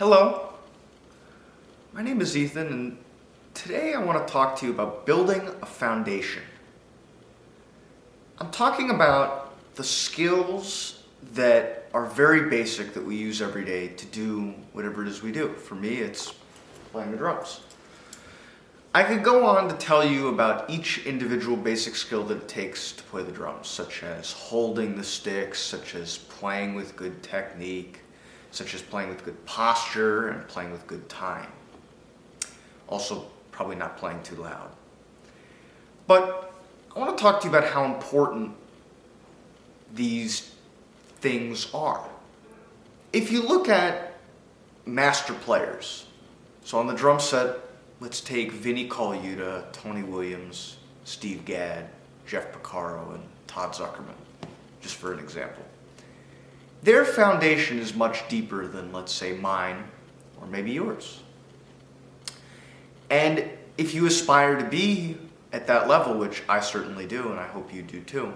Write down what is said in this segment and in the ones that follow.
Hello, my name is Ethan, and today I want to talk to you about building a foundation. I'm talking about the skills that are very basic that we use every day to do whatever it is we do. For me, it's playing the drums. I could go on to tell you about each individual basic skill that it takes to play the drums, such as holding the sticks, such as playing with good technique, such as playing with good posture and playing with good time. Also, probably not playing too loud. But I want to talk to you about how important these things are. If you look at master players, so on the drum set, let's take Vinnie Colaiuta, Tony Williams, Steve Gadd, Jeff Porcaro, and Todd Zuckerman, just for an example. Their foundation is much deeper than, let's say, mine or maybe yours. And if you aspire to be at that level, which I certainly do, and I hope you do too,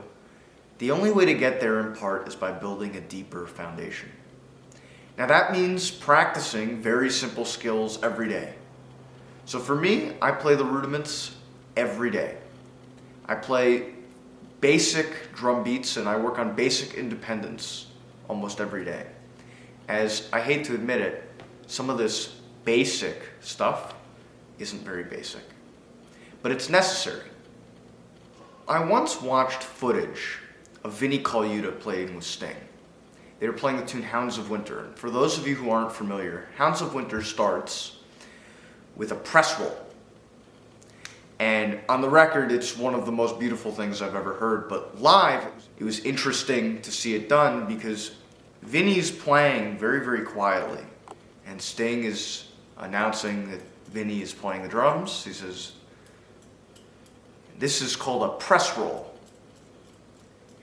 the only way to get there in part is by building a deeper foundation. Now that means practicing very simple skills every day. So for me, I play the rudiments every day. I play basic drum beats and I work on basic independence almost every day. As I hate to admit it, some of this basic stuff isn't very basic, but it's necessary. I once watched footage of Vinnie Colaiuta playing with Sting. They were playing the tune Hounds of Winter. For those of you who aren't familiar, Hounds of Winter starts with a press roll. And on the record, it's one of the most beautiful things I've ever heard, but live, it was interesting to see it done because Vinnie's playing very, very quietly, and Sting is announcing that Vinnie is playing the drums. He says, "This is called a press roll.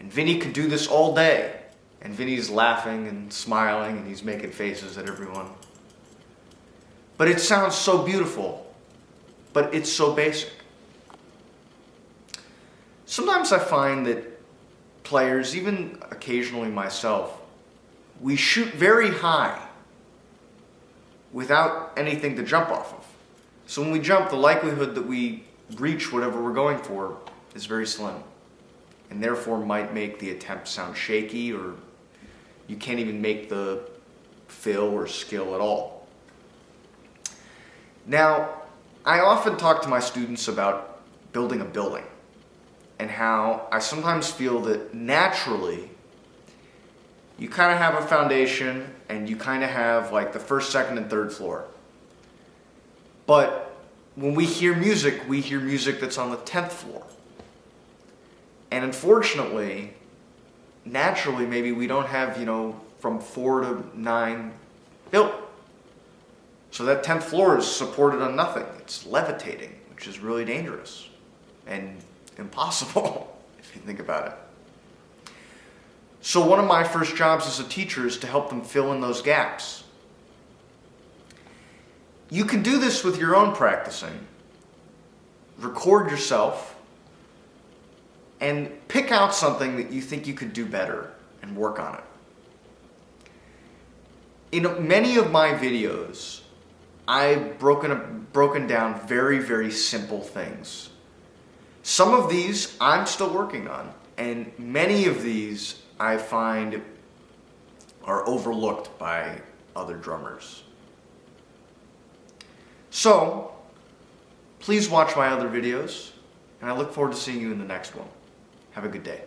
And Vinnie could do this all day." And Vinnie's laughing and smiling, and he's making faces at everyone. But it sounds so beautiful, but it's so basic. Sometimes I find that players, even occasionally myself, we shoot very high without anything to jump off of. So when we jump, the likelihood that we reach whatever we're going for is very slim, and therefore might make the attempt sound shaky, or you can't even make the fill or skill at all. Now, I often talk to my students about building a building and how I sometimes feel that naturally you kind of have a foundation and you kind of have like the first, second, and third floor. But when we hear music that's on the 10th floor. And unfortunately, naturally, maybe we don't have, from 4 to 9 built. So that 10th floor is supported on nothing. It's levitating, which is really dangerous and impossible if you think about it. So one of my first jobs as a teacher is to help them fill in those gaps. You can do this with your own practicing. Record yourself and pick out something that you think you could do better and work on it. In many of my videos, I've broken down very, very simple things. Some of these I'm still working on, and many of these I find are overlooked by other drummers. So, please watch my other videos, and I look forward to seeing you in the next one. Have a good day.